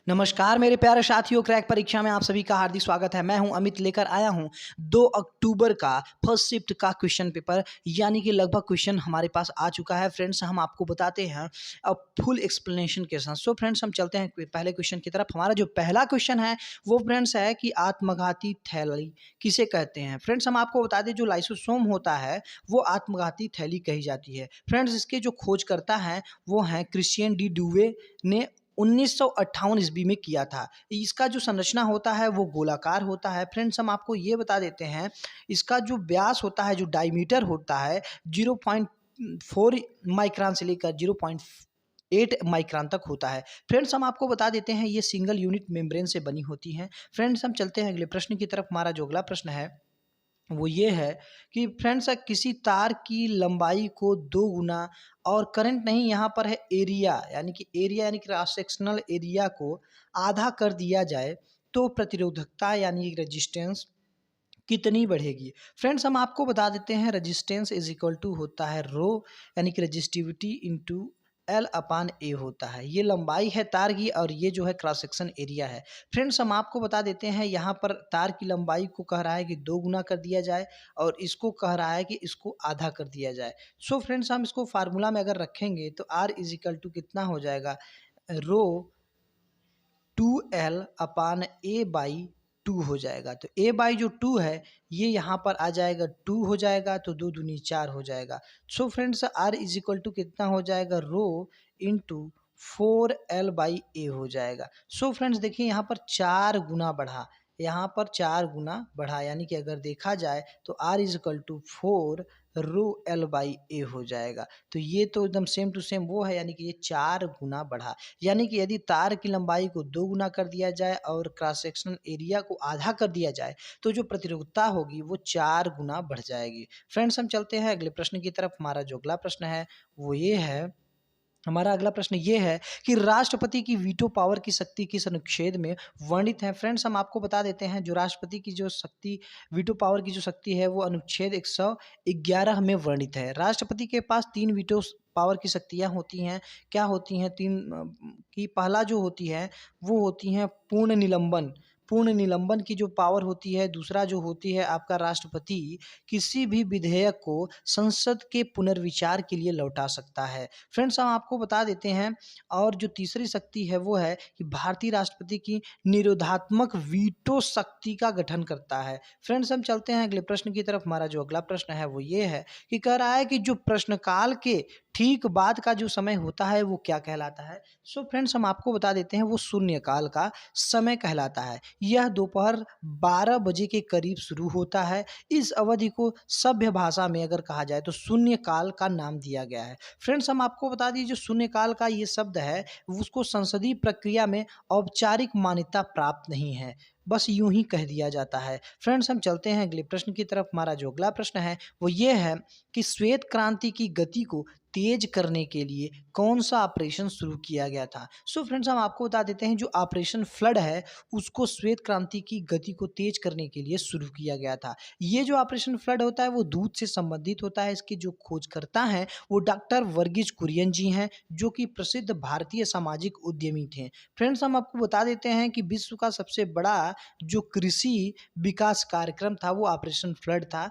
नमस्कार मेरे प्यारे साथियों, क्रैक परीक्षा में आप सभी का हार्दिक स्वागत है। मैं हूं अमित, लेकर आया हूं 2 अक्टूबर का फर्स्ट शिफ्ट का क्वेश्चन पेपर, यानी कि लगभग क्वेश्चन हमारे पास आ चुका है। फ्रेंड्स, हम आपको बताते हैं अब फुल एक्सप्लेनेशन के साथ। सो फ्रेंड्स, हम चलते हैं पहले क्वेश्चन की तरफ। हमारा जो पहला क्वेश्चन है वो फ्रेंड्स है कि आत्मघाती थैली किसे कहते हैं। फ्रेंड्स, हम आपको बता दें, जो लाइसोसोम होता है वो आत्मघाती थैली कही जाती है। फ्रेंड्स, इसके जो खोजकर्ता हैं वो हैं क्रिश्चियन डी डुवे ने 1958 ईस्वी में किया था। इसका जो संरचना होता है वो गोलाकार होता है। फ्रेंड्स, हम आपको ये बता देते हैं, इसका जो व्यास होता है, जो डायमीटर होता है 0.4 माइक्रोन से लेकर 0.8 माइक्रोन तक होता है। फ्रेंड्स, हम आपको बता देते हैं ये सिंगल यूनिट मेम्ब्रेन से बनी होती हैं। फ्रेंड्स, हम चलते हैं अगले प्रश्न की तरफ। हमारा जो अगला प्रश्न है वो ये है कि फ्रेंड्स, किसी तार की लंबाई को 2 गुना, और करंट नहीं, यहाँ पर है एरिया, यानी कि क्रॉस सेक्शनल एरिया को आधा कर दिया जाए तो प्रतिरोधकता यानी कि रेजिस्टेंस कितनी बढ़ेगी। फ्रेंड्स, हम आपको बता देते हैं रेजिस्टेंस इज इक्वल टू होता है रो, यानी कि रेजिस्टिविटी इंटू एल अपान ए होता है। ये लंबाई है तार की और ये जो है क्रॉस सेक्शन एरिया है। फ्रेंड्स, हम आपको बता देते हैं, यहाँ पर तार की लंबाई को कह रहा है कि 2 गुना कर दिया जाए और इसको कह रहा है कि इसको आधा कर दिया जाए। सो फ्रेंड्स, हम इसको फार्मूला में अगर रखेंगे तो आर इज इक्वल टू कितना हो जाएगा, रो 2L अपान ए बाई 2 हो जाएगा। तो ए बाई जो 2 है ये यहाँ पर आ जाएगा 2 हो जाएगा, तो 2 दूनी 4 हो जाएगा। So friends, R is equal to कितना हो जाएगा, rho into 4L by A हो जाएगा। सो फ्रेंड्स, देखिए यहाँ पर 4 गुना बढ़ा, यहाँ पर 4 गुना बढ़ा, यानी कि अगर देखा जाए तो R is equal to 4 rho L by A हो जाएगा। तो ये तो एकदम सेम टू सेम वो है, यानी कि ये 4 गुना बढ़ा। यानी कि यदि तार की लंबाई को 2 गुना कर दिया जाए और क्रॉस सेक्शनल एरिया को आधा कर दिया जाए तो जो प्रतिरोधकता होगी वो 4 गुना बढ़ जाएगी। फ्रेंड्स, हम चलते हैं अगले प्रश्न की तरफ। हमारा जो अगला प्रश्न है वो ये है, हमारा अगला प्रश्न ये है कि राष्ट्रपति की वीटो पावर की शक्ति किस अनुच्छेद में वर्णित है। फ्रेंड्स, हम आपको बता देते हैं, जो राष्ट्रपति की जो शक्ति, वीटो पावर की जो शक्ति है वो अनुच्छेद 111 में वर्णित है। राष्ट्रपति के पास 3 वीटो पावर की शक्तियां होती हैं। क्या होती हैं? 3 की पहला जो होती है वो होती हैं पूर्ण निलंबन। पूर्ण निलंबन की जो पावर होती है, दूसरा जो होती है आपका, राष्ट्रपति किसी भी विधेयक को संसद के पुनर्विचार के लिए लौटा सकता है। फ्रेंड्स, हम आपको बता देते हैं, और जो तीसरी शक्ति है वो है कि भारतीय राष्ट्रपति की निरोधात्मक वीटो शक्ति का गठन करता है। फ्रेंड्स, हम चलते हैं अगले प्रश्न की तरफ। हमारा जो अगला प्रश्न है वो ये है कि कह रहा है कि जो प्रश्नकाल के ठीक बाद का जो समय होता है वो क्या कहलाता है। सो फ्रेंड्स, हम आपको बता देते हैं, वो शून्यकाल का समय कहलाता है। यह दोपहर 12 बजे के करीब शुरू होता है। इस अवधि को सभ्य भाषा में अगर कहा जाए तो शून्यकाल का नाम दिया गया है। फ्रेंड्स, हम आपको बता दीजिए, जो शून्यकाल का ये शब्द है उसको संसदीय प्रक्रिया में औपचारिक मान्यता प्राप्त नहीं है, बस यूं ही कह दिया जाता है। फ्रेंड्स, हम चलते हैं अगले प्रश्न की तरफ। हमारा जो अगला प्रश्न है वो ये है कि श्वेत क्रांति की गति को तेज करने के लिए कौन सा ऑपरेशन शुरू किया गया था। सो फ्रेंड्स, हम आपको बता देते हैं, जो ऑपरेशन फ्लड है उसको श्वेत क्रांति की गति को तेज करने के लिए शुरू किया गया था। ये जो ऑपरेशन फ्लड होता है वो दूध से संबंधित होता है। इसके जो खोजकर्ता हैं वो डॉक्टर वर्गीज कुरियन जी हैं, जो कि प्रसिद्ध भारतीय सामाजिक उद्यमी थे। फ्रेंड्स, हम आपको बता देते हैं कि विश्व का सबसे बड़ा जो कृषि विकास कार्यक्रम था वो ऑपरेशन फ्लड था।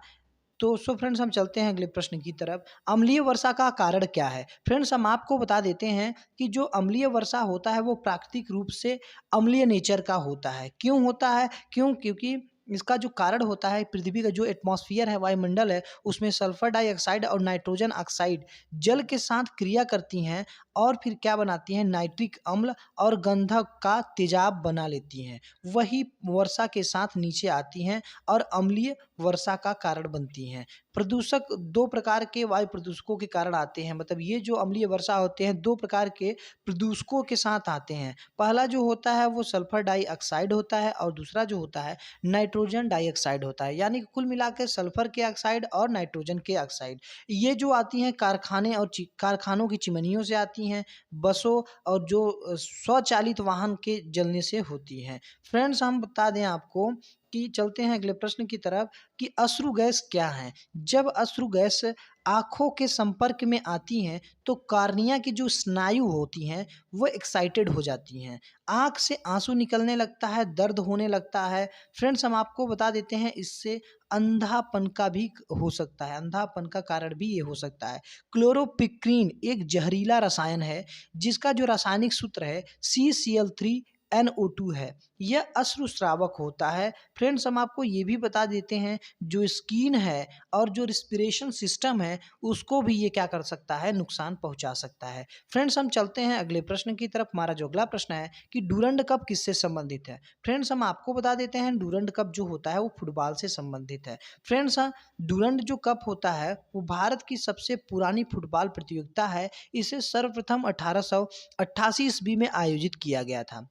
तो सो फ्रेंड्स, हम चलते हैं अगले प्रश्न की तरफ। अम्लीय वर्षा का कारण क्या है। फ्रेंड्स, हम आपको बता देते हैं कि जो अम्लीय वर्षा होता है वो प्राकृतिक रूप से अम्लीय नेचर का होता है। क्यों होता है? क्योंकि इसका जो कारण होता है, पृथ्वी का जो एटमॉस्फेयर है, वायुमंडल है, उसमें सल्फर डाइऑक्साइड और नाइट्रोजन ऑक्साइड जल के साथ क्रिया करती हैं और फिर क्या बनाती हैं, नाइट्रिक अम्ल और गंधक का तेजाब बना लेती हैं। वही वर्षा के साथ नीचे आती हैं और अम्लीय वर्षा का कारण बनती हैं। प्रदूषक 2 प्रकार के वायु प्रदूषकों के कारण आते हैं, मतलब ये जो अम्लीय वर्षा होते हैं 2 प्रकार के प्रदूषकों के साथ आते हैं। पहला जो होता है वो सल्फर डाइऑक्साइड होता है और दूसरा जो होता है नाइट्रोजन डाइऑक्साइड होता है, यानी कि कुल मिलाकर सल्फर के ऑक्साइड और नाइट्रोजन के ऑक्साइड। ये जो आती हैं कारखाने और कारखानों की चिमनियों से आती हैं, बसों और जो स्वचालित वाहन के जलने से होती हैं। फ्रेंड्स, हम बता दें आपको कि चलते हैं अगले प्रश्न की तरफ कि अश्रु गैस क्या है। जब अश्रु गैस आँखों के संपर्क में आती हैं तो कार्निया की जो स्नायु होती हैं वो एक्साइटेड हो जाती हैं, आँख से आंसू निकलने लगता है, दर्द होने लगता है। फ्रेंड्स हम आपको बता देते हैं इससे अंधापन का भी हो सकता है, अंधापन का कारण भी ये हो सकता है। क्लोरोपिक्रीन एक जहरीला रसायन है जिसका जो रासायनिक सूत्र है CCl3NO2 है। यह अश्रुस्रावक होता है। फ्रेंड्स हम आपको ये भी बता देते हैं जो स्किन है और जो रिस्पिरेशन सिस्टम है उसको भी ये क्या कर सकता है, नुकसान पहुंचा सकता है। फ्रेंड्स हम चलते हैं अगले प्रश्न की तरफ। हमारा जो अगला प्रश्न है कि डूरंड कप किससे संबंधित है। फ्रेंड्स हम आपको बता देते हैं डूरंड कप जो होता है वो फुटबॉल से संबंधित है। फ्रेंड्स डूरंड जो कप होता है वो भारत की सबसे पुरानी फुटबॉल प्रतियोगिता है। इसे सर्वप्रथम 1888 ईस्वी में आयोजित किया गया था।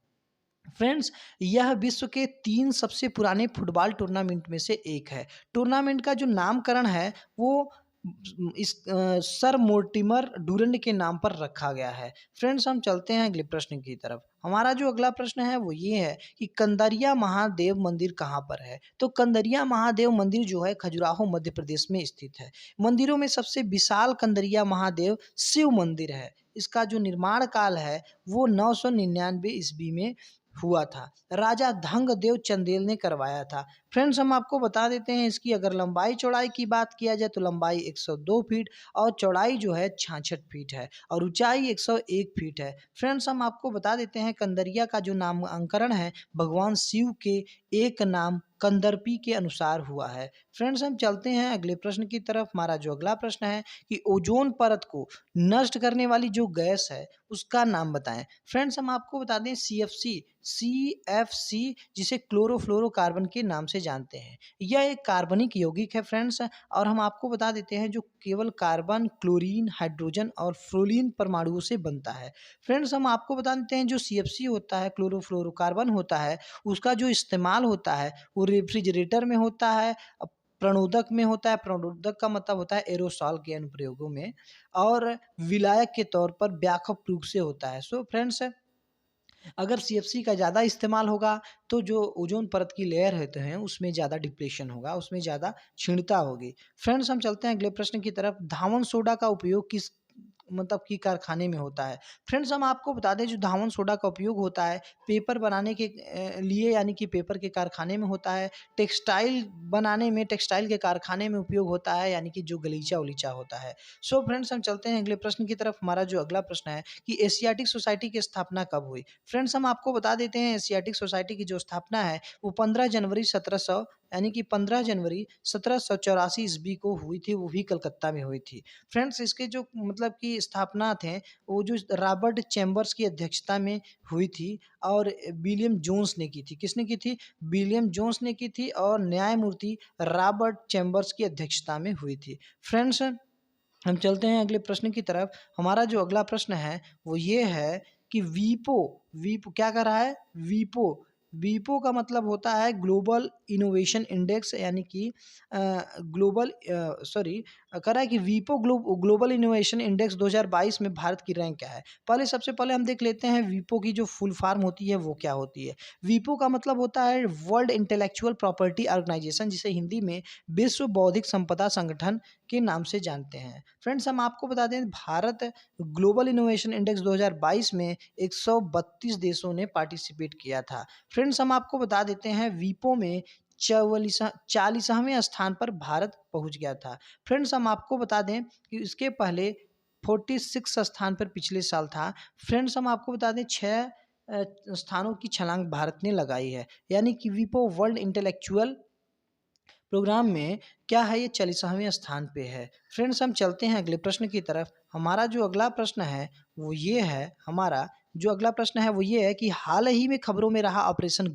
फ्रेंड्स यह विश्व के 3 सबसे पुराने फुटबॉल टूर्नामेंट में से एक है। टूर्नामेंट का जो नामकरण है वो सर मोर्टिमर डूरंड के नाम पर रखा गया है। फ्रेंड्स हम चलते हैं अगले प्रश्न की तरफ। हमारा जो अगला प्रश्न है वो ये है कि कंदरिया महादेव मंदिर कहाँ पर है। तो कंदरिया महादेव मंदिर जो है खजुराहो मध्य प्रदेश में स्थित है। मंदिरों में सबसे विशाल कंदरिया महादेव शिव मंदिर है। इसका जो निर्माण काल है वो 999 ईस्वी में हुआ था। राजा धंग देव चंदेल ने करवाया था। फ्रेंड्स हम आपको बता देते हैं इसकी अगर लंबाई चौड़ाई की बात किया जाए तो लंबाई 102 फीट और चौड़ाई जो है 66 फीट है और ऊंचाई 101 फीट है। फ्रेंड्स हम आपको बता देते हैं कंदरिया का जो नामकरण है भगवान शिव के एक नाम कंदर्पी के अनुसार हुआ है। फ्रेंड्स हम चलते हैं अगले प्रश्न की तरफ। हमारा जो अगला प्रश्न है कि ओजोन परत को नष्ट करने वाली जो गैस है उसका नाम बताएं। फ्रेंड्स हम आपको बता दें CFC जिसे क्लोरोफ्लोरोकार्बन के नाम से जानते हैं। यह एक कार्बनिक यौगिक है फ्रेंड्स और हम आपको बता देते हैं जो केवल कार्बन, क्लोरीन, हाइड्रोजन और फ्लोरीन परमाणुओं से बनता है। फ्रेंड्स हम आपको बता देते हैं जो CFC होता है, क्लोरोफ्लोरोकार्बन होता है, उसका जो इस्तेमाल होता है वो रेफ्रिजरेटर में होता है, प्रणोदक में होता है। प्रणोदक का मतलब होता है एरोसॉल के अनुप्रयोगों में, और विलायक के तौर पर व्यापक रूप से होता है। सो फ्रेंड्स अगर CFC का ज़्यादा इस्तेमाल होगा तो जो ओजोन परत की लेयर होते हैं उसमें ज़्यादा डिप्लेशन होगा, उसमें ज़्यादा क्षीणता होगी। फ्रेंड्स हम चलते हैं अगले प्रश्न की तरफ। धावन सोडा का उपयोग किस मतलब कि कारखाने में होता है। फ्रेंड्स हम आपको बता दें जो धावन सोडा का उपयोग होता है पेपर बनाने के लिए यानी कि पेपर के कारखाने में होता है। टेक्सटाइल बनाने में, टेक्सटाइल के कारखाने में उपयोग होता है यानी कि जो गलीचा उलीचा होता है। सो फ्रेंड्स हम चलते हैं अगले प्रश्न की तरफ। हमारा जो अगला प्रश्न है कि एशियाटिक सोसाइटी की स्थापना कब हुई। फ्रेंड्स हम आपको बता देते हैं एशियाटिक सोसाइटी की जो स्थापना है वो 15 जनवरी 1700 यानी कि 15 जनवरी 1784 ईस्वी को हुई थी, वो भी कलकत्ता में हुई थी। फ्रेंड्स इसके जो मतलब कि स्थापना थे वो जो रॉबर्ट चैम्बर्स की अध्यक्षता में हुई थी और विलियम जोन्स ने की थी। किसने की थी? विलियम जोन्स ने की थी और न्यायमूर्ति रॉबर्ट चैम्बर्स की अध्यक्षता में हुई थी। फ्रेंड्स हम चलते हैं अगले प्रश्न की तरफ। हमारा जो अगला प्रश्न है वो ये है कि वीपो वीपो क्या कर रहा है? वीपो वीपो का मतलब होता है ग्लोबल इनोवेशन इंडेक्स यानी कि ग्लोबल सॉरी कह रहा है कि वीपो ग्लोबल इनोवेशन इंडेक्स 2022 में भारत की रैंक क्या है। पहले सबसे पहले हम देख लेते हैं वीपो की जो फुल फॉर्म होती है वो क्या होती है। वीपो का मतलब होता है वर्ल्ड इंटेलेक्चुअल प्रॉपर्टी ऑर्गेनाइजेशन, जिसे हिंदी में विश्व बौद्धिक संपदा संगठन के नाम से जानते हैं। फ्रेंड्स हम आपको बता दें भारत ग्लोबल इनोवेशन इंडेक्स 2022 में 132 देशों ने पार्टिसिपेट किया था। फ्रेंड्स हम आपको बता देते हैं वीपो में 40वें स्थान पर भारत पहुंच गया था। फ्रेंड्स हम आपको बता दें कि इसके पहले 46 स्थान पर पिछले साल था। फ्रेंड्स हम आपको बता दें 6 स्थानों की छलांग भारत ने लगाई है यानी कि वीपो वर्ल्ड इंटेलेक्चुअल प्रोग्राम में क्या है, ये 40वें स्थान पे है। फ्रेंड्स हम चलते हैं अगले प्रश्न की तरफ। हमारा जो अगला प्रश्न है वो ये है हमारा जो अगला प्रश्न है वो ये है कि हाल ही में खबरों में रहा ऑपरेशन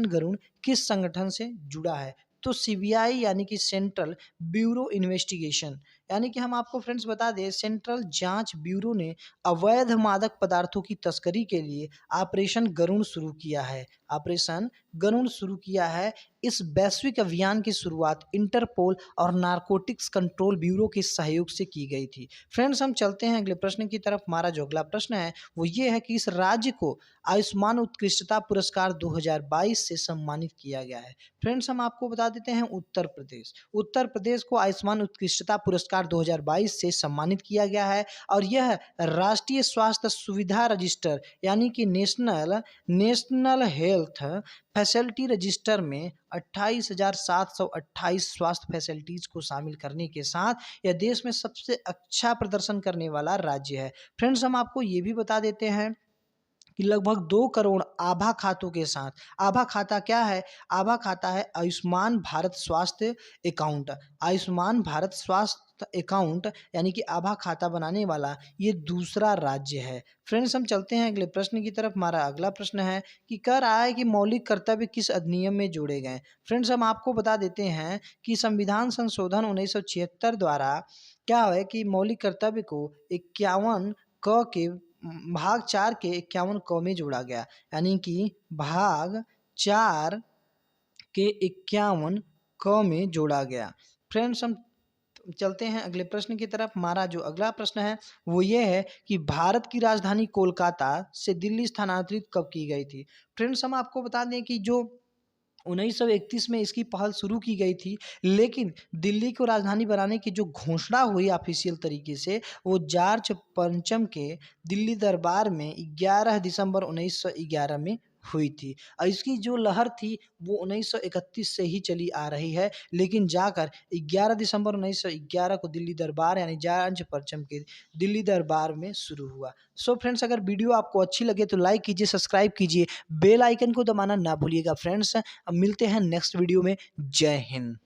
गरुण किस संगठन से जुड़ा है। तो CBI यानी कि सेंट्रल ब्यूरो इन्वेस्टिगेशन, यानी कि हम आपको फ्रेंड्स बता दें सेंट्रल जांच ब्यूरो ने अवैध मादक पदार्थों की तस्करी के लिए ऑपरेशन गरुण शुरू किया है। ऑपरेशन गरुण शुरू किया है इस वैश्विक अभियान की शुरुआत इंटरपोल और नारकोटिक्स कंट्रोल ब्यूरो के सहयोग से की गई थी। फ्रेंड्स, हम चलते हैं अगले प्रश्न की तरफ। हमारा जो अगला प्रश्न है वो ये है कि इस राज्य को आयुष्मान उत्कृष्टता पुरस्कार 2022 से सम्मानित किया गया है। फ्रेंड्स, हम आपको बता देते हैं उत्तर प्रदेश। उत्तर प्रदेश को आयुष्मान उत्कृष्टता पुरस्कार 2022 से सम्मानित किया गया है और यह राष्ट्रीय स्वास्थ्य सुविधा रजिस्टर यानी कि नेशनल हेल्थ फैसिलिटी रजिस्टर में 28,728 स्वास्थ्य फैसिलिटीज को शामिल करने के साथ यह देश में सबसे अच्छा प्रदर्शन करने वाला राज्य है। फ्रेंड्स, हम आपको ये भी बता देते हैं कि लगभग 2 करोड़ आभा खातों के साथ, आभा खाता क्या है? आभा खाता है आयुष्मान भारत स्वास्थ्य अकाउंट। आयुष्मान भारत स्वास्थ्य अकाउंट यानी कि आभा खाता बनाने वाला ये दूसरा राज्य है। फ्रेंड्स, हम चलते हैं अगले प्रश्न की तरफ। हमारा अगला प्रश्न है कि कह रहा है कि मौलिक कर्तव्य किस अधिनियम में जोड़े गए? फ्रेंड्स, हम आपको बता देते हैं कि संविधान संशोधन 1976 द्वारा क्या है कि मौलिक कर्तव्य को 51 क के भाग 4 के 51 क में जोड़ा गया, यानी कि भाग 4 के 51 क में जोड़ा गया। फ्रेंड्स, हम चलते हैं अगले प्रश्न की तरफ। हमारा जो अगला प्रश्न है वो ये है कि भारत की राजधानी कोलकाता से दिल्ली स्थानांतरित कब की गई थी? फ्रेंड्स, हम आपको बता दें कि जो 1931 में इसकी पहल शुरू की गई थी, लेकिन दिल्ली को राजधानी बनाने की जो घोषणा हुई ऑफिशियल तरीके से वो जॉर्ज पंचम के दिल्ली दरबार में 11 दिसंबर 1911 में हुई थी। और इसकी जो लहर थी वो 1931 से ही चली आ रही है, लेकिन जाकर 11 दिसंबर 1911 को दिल्ली दरबार यानी जॉर्ज पंचम के दिल्ली दरबार में शुरू हुआ। सो फ्रेंड्स, अगर वीडियो आपको अच्छी लगे तो लाइक कीजिए, सब्सक्राइब कीजिए, बेल आइकन को दबाना ना भूलिएगा। फ्रेंड्स, अब मिलते हैं नेक्स्ट वीडियो में। जय हिंद।